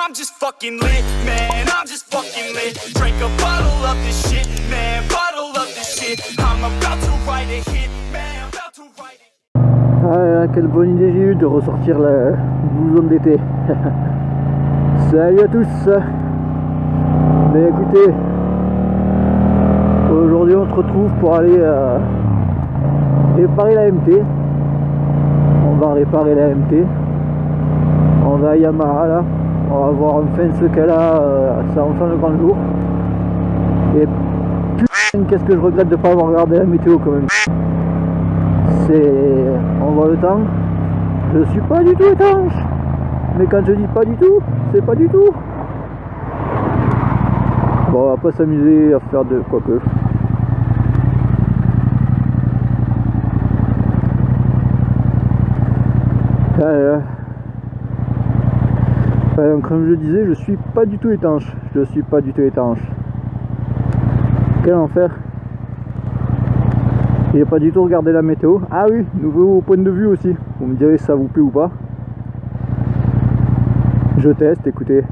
I'm just fucking lit, man, I'm just fucking lit. Drink a bottle of this shit, man, bottle of this shit. I'm about to write a hit, man, I'm about to write it. Ah, quelle bonne idée j'ai eu de ressortir la blouson d'été. Salut à tous. Ben écoutez, aujourd'hui on se retrouve pour aller réparer la MT. On va réparer la MT. On va à Yamaha là. On va voir enfin ce qu'elle a, ça enfin le grand jour. Et putain, qu'est-ce que je regrette de ne pas avoir regardé la météo quand même. C'est... On voit le temps. Je suis pas du tout étanche. Mais quand je dis pas du tout, c'est pas du tout. Bon, on va pas s'amuser à faire de quoi que. Donc, comme je disais, je suis pas du tout étanche. Je suis pas du tout étanche. Quel enfer. J'ai pas du tout regardé la météo. Ah oui, nouveau point de vue aussi. Vous me direz si ça vous plaît ou pas. Je teste, écoutez.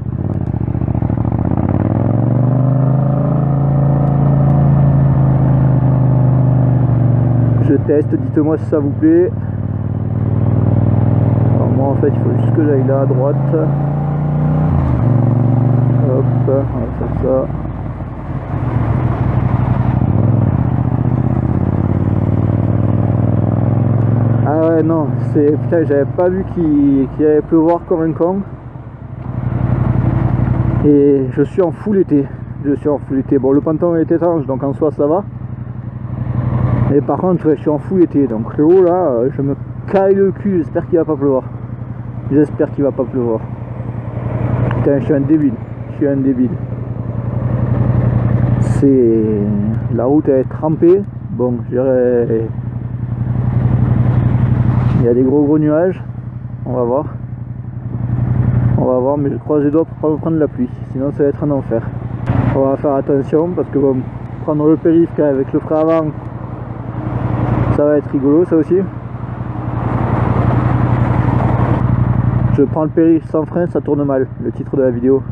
Je teste, dites-moi si ça vous plaît. Alors moi en fait il faut juste que j'aille là à droite. Hop, on va faire ça. Ah ouais non, c'est... Putain, j'avais pas vu qu'il allait pleuvoir comme un con. Et je suis en full été. Je suis en full été. Bon, le pantalon est étanche, donc en soi ça va. Mais par contre, ouais, je suis en full été. Donc le haut là, je me caille le cul. J'espère qu'il va pas pleuvoir. J'espère qu'il va pas pleuvoir. Putain, je suis un débile. Je suis un débile. C'est... La route elle est trempée. Bon, je dirais... Il y a des gros nuages. On va voir. On va voir, mais je croise les doigts pour pas reprendre la pluie. Sinon ça va être un enfer. On va faire attention parce que bon, prendre le périph' avec le frein avant, ça va être rigolo ça aussi. Je prends le périph' sans frein, ça tourne mal, le titre de la vidéo.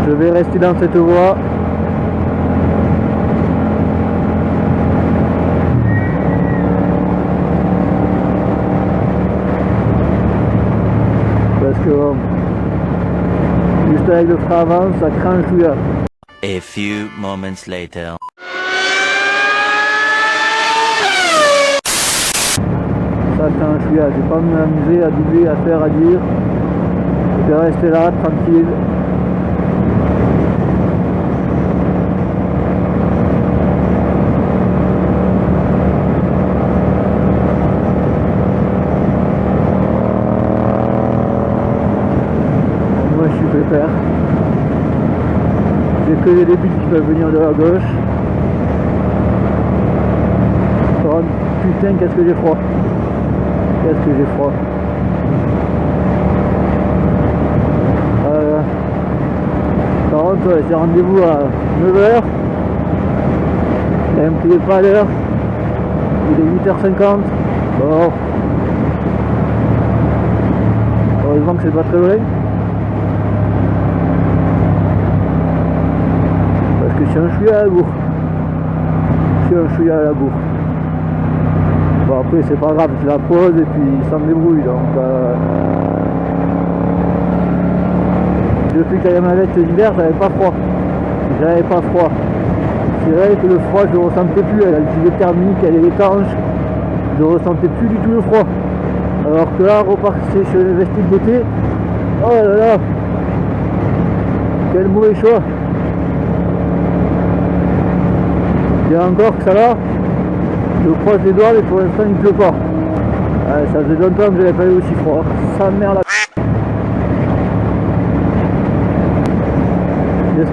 Je vais rester dans cette voie. Parce que juste avec le frein avant, ça craint un chouïa. A few moments later. Ça craint un chouïa. Je vais pas m'amuser à doubler, à faire, à dire. Je vais rester là, tranquille. Faire. J'ai que les débuts qui peuvent venir de la gauche. Oh, putain, qu'est-ce que j'ai froid. Qu'est-ce que j'ai froid. Par contre, j'ai rendez-vous à 9h. Elle me plaît pas à l'heure. Il est 8h50. Bon. Heureusement que c'est pas très loin. Que je suis un chouïa à la bourre. Je suis un chouïa à la bourre. Bon après c'est pas grave, je la pose et puis ça me débrouille donc depuis qu'il y a ma veste d'hiver j'avais pas froid. J'avais pas froid. C'est vrai que le froid je le ressentais plus, elle a le gilet thermique, elle est étanche, je ressentais plus du tout le froid. Alors que là repartir sur les vestiges d'été, oh là là, quel mauvais choix. Il y a encore que ça va, je croise les doigts mais pour l'instant il ne pleut pas. Ça faisait longtemps que j'avais pas eu aussi froid. Sa mère la...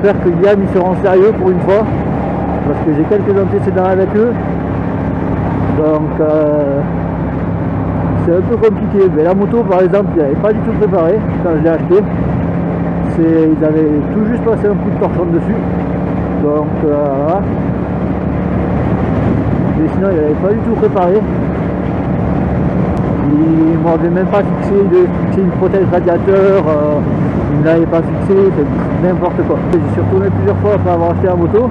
j'espère que Yann ils seront sérieux pour une fois, parce que j'ai quelques antécédents avec eux, donc c'est un peu compliqué. Mais la moto par exemple, il n'avait pas du tout préparé quand je l'ai acheté. Ils avaient tout juste passé un coup de torchon dessus, donc voilà. Mais sinon il n'avait pas du tout préparé. Il ne m'avait même pas fixé, il devait fixer une protège radiateur, il ne l'avait pas fixé, n'importe quoi. J'y suis retourné plusieurs fois après avoir acheté la moto.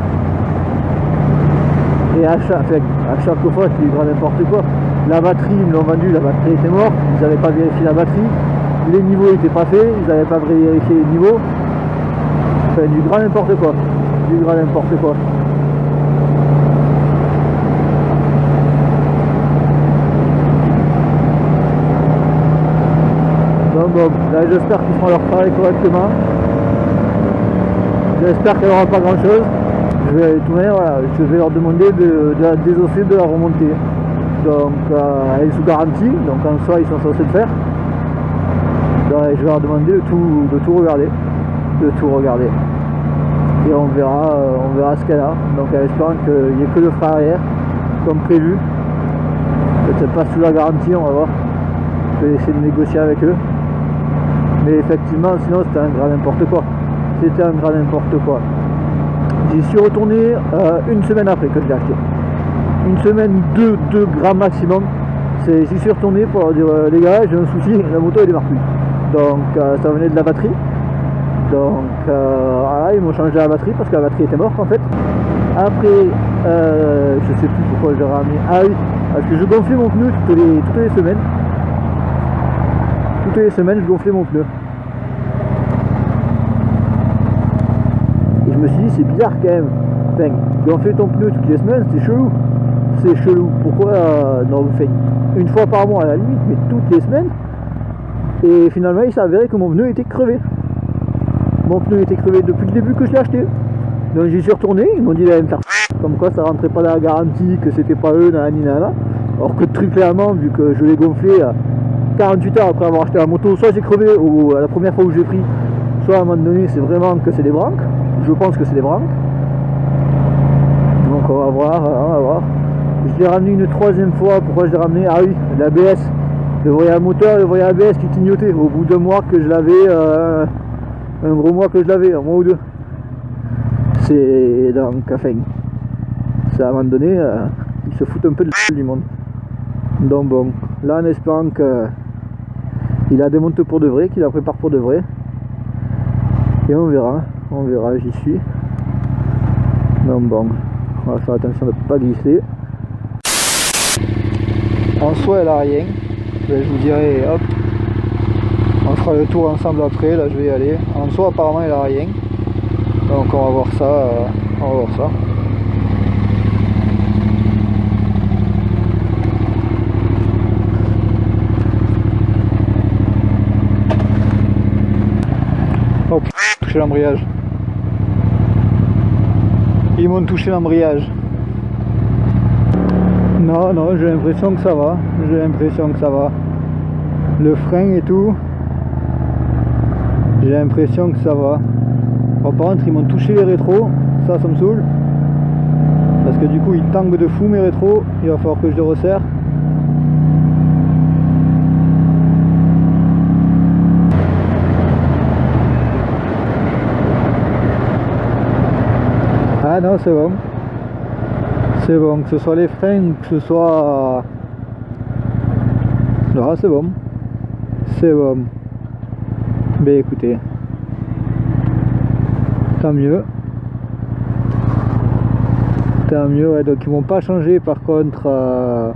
Et à chaque fois c'est du grand n'importe quoi. La batterie, ils me l'ont vendue, la batterie était morte, ils n'avaient pas vérifié la batterie, les niveaux n'étaient pas faits, ils n'avaient pas vérifié les niveaux. Enfin du grand n'importe quoi. Du grand n'importe quoi. Bon, là j'espère qu'ils feront leur travail correctement. J'espère qu'il n'y aura pas grand chose. Je vais tourner, voilà, je vais leur demander de la désosser, de la remonter. Donc elle est sous garantie, donc en soi ils sont censés le faire. Donc, je vais leur demander de tout regarder. De tout regarder. Et on verra ce qu'elle a. Donc en espérant qu'il n'y ait que le frein arrière, comme prévu. Peut-être pas sous la garantie, on va voir. Je vais essayer de négocier avec eux. Mais effectivement, sinon c'était un grand n'importe quoi. C'était un grand n'importe quoi. J'y suis retourné une semaine après que je l'ai acheté. Une semaine, deux grands maximum. J'y suis retourné pour leur dire les gars, j'ai un souci, la moto elle démarre plus. Donc ça venait de la batterie. Donc voilà, ils m'ont changé la batterie parce que la batterie était morte en fait. Après, je sais plus pourquoi je l'ai ramené. Ah oui, parce que je gonflais mon pneu toutes les semaines. Toutes les semaines je gonflais mon pneu. Et je me suis dit c'est bizarre quand même. Enfin, gonfler ton pneu toutes les semaines c'est chelou. C'est chelou. Pourquoi non, enfin, une fois par mois à la limite, mais toutes les semaines. Et finalement il s'est avéré que mon pneu était crevé. Mon pneu était crevé depuis le début que je l'ai acheté. Donc j'y suis retourné, ils m'ont dit d'aller me faire comme quoi ça rentrait pas dans la garantie, que c'était pas eux, nanana. Alors que très clairement, vu que je l'ai gonflé 48 heures après avoir acheté la moto, soit j'ai crevé ou la première fois où j'ai pris, soit à un moment donné c'est vraiment que c'est des branques. Je pense que c'est des branques. Donc on va voir. Je l'ai ramené une troisième fois. Pourquoi je l'ai ramené? Ah oui, l'ABS. Le voyage moteur, le voyage ABS qui clignotait au bout d'un mois que je l'avais, un gros mois que je l'avais, un mois ou deux. C'est donc enfin, c'est à un moment donné, ils se foutent un peu de la du monde. Donc bon, là en espérant que il la démonte pour de vrai, qu'il la prépare pour de vrai. Et on verra, j'y suis. Donc bon, on va faire attention de ne pas glisser. En soi elle a rien, je vous dirai hop, on fera le tour ensemble après, là je vais y aller. En soi apparemment elle a rien, donc on va voir ça, Oh, touché l'embrayage. Ils m'ont touché l'embrayage. Non, j'ai l'impression que ça va. Le frein et tout, j'ai l'impression que ça va. Bon, par contre, ils m'ont touché les rétros, ça me saoule. Parce que du coup, ils tanguent de fou mes rétros, il va falloir que je les resserre. Ah non, c'est bon. C'est bon, que ce soit les freins, que ce soit... Non, c'est bon. C'est bon. Ben écoutez. Tant mieux. Tant mieux, ouais, donc ils m'ont pas changé par contre...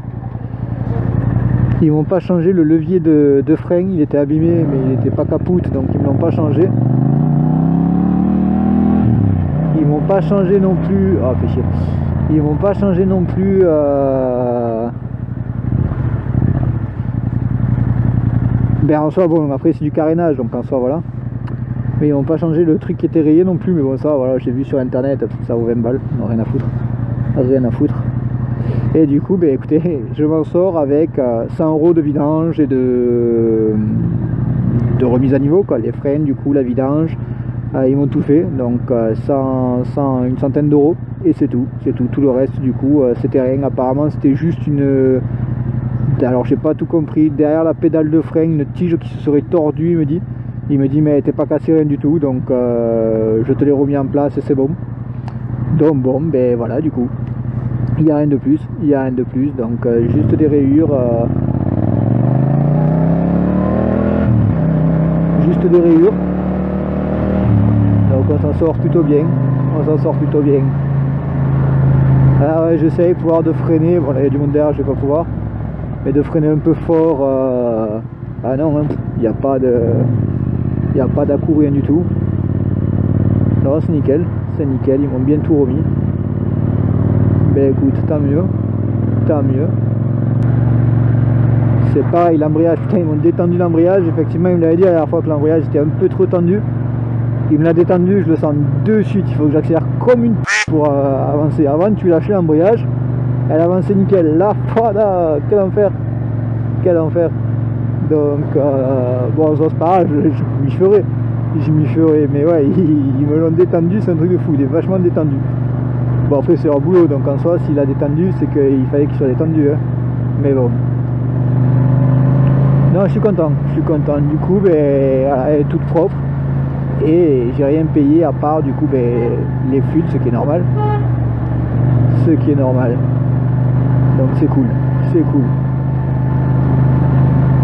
Ils m'ont pas changé le levier de frein, il était abîmé mais il était pas capoute, donc ils me l'ont pas changé. Ils m'ont pas changé non plus... Ah, fait chier. Ils m'ont pas changé non plus... Ben en soi, bon, après c'est du carénage, donc en soi, voilà. Mais ils m'ont pas changé le truc qui était rayé non plus, mais bon, ça, voilà, j'ai vu sur internet, ça vaut 20 balles, non, rien à foutre. Rien à foutre. Et du coup, ben écoutez, je m'en sors avec 100 € de vidange et de remise à niveau, quoi. Les freins, du coup, la vidange, Ils m'ont tout fait, donc une centaine d'euros, et c'est tout. Tout le reste, du coup, c'était rien. Apparemment, c'était juste une... Alors, j'ai pas tout compris. Derrière la pédale de frein, une tige qui se serait tordue, il me dit. Il me dit, mais elle était pas cassée, rien du tout, donc je te l'ai remis en place et c'est bon. Donc, bon, ben voilà, du coup. Il n'y a rien de plus, donc juste des rayures. Donc on s'en sort plutôt bien. Ah ouais, j'essaye de pouvoir de freiner. Bon là il y a du monde derrière, je vais pas pouvoir. Mais de freiner un peu fort. Ah non, hein, il n'y a pas d'à-coup, rien du tout. Non, c'est nickel, ils m'ont bien tout remis. Ben écoute, tant mieux. C'est pareil, l'embrayage, putain, ils m'ont détendu l'embrayage. Effectivement, il me l'avait dit la dernière fois que l'embrayage était un peu trop tendu. Il me l'a détendu, je le sens de suite. Il faut que j'accélère comme une pour avancer. Avant, tu lâchais l'embrayage, elle avançait nickel. Là, voilà, quel enfer. Donc, bon, ça c'est pas grave, je m'y ferai. Mais ouais, ils me l'ont détendu, c'est un truc de fou. Il est vachement détendu. Bon, après, c'est leur boulot, donc en soi, s'il a détendu, c'est qu'il fallait qu'il soit détendu. Hein. Mais bon. Non, je suis content. Du coup, ben, voilà, elle est toute propre. Et j'ai rien payé à part, du coup, ben, les fuites, ce qui est normal. Donc, c'est cool.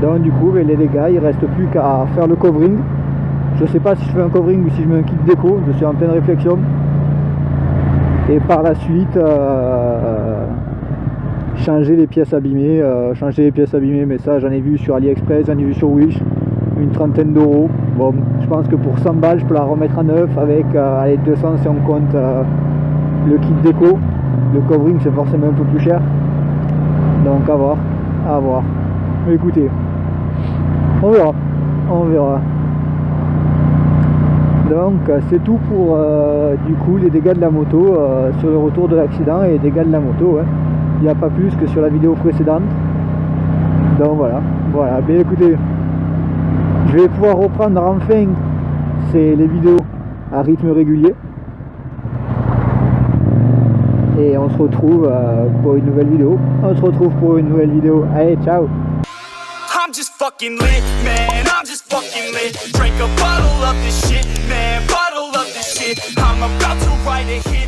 Donc, du coup, ben, les dégâts, il reste plus qu'à faire le covering. Je sais pas si je fais un covering ou si je mets un kit déco. Je suis en pleine réflexion. Et par la suite, changer les pièces abîmées, mais ça j'en ai vu sur AliExpress, j'en ai vu sur Wish, une trentaine d'euros. Bon, je pense que pour 100 balles je peux la remettre à neuf avec 200 si on compte le kit déco. Le covering c'est forcément un peu plus cher, donc à voir. Mais écoutez, on verra. Donc c'est tout pour du coup les dégâts de la moto sur le retour de l'accident et les dégâts de la moto. Hein. Il n'y a pas plus que sur la vidéo précédente. Donc voilà. Bien écoutez, je vais pouvoir reprendre enfin les vidéos à rythme régulier. Et on se retrouve pour une nouvelle vidéo. Allez, ciao. I'm just fucking lit, man. Drink a bottle of this shit, man. I'm about to write a hit.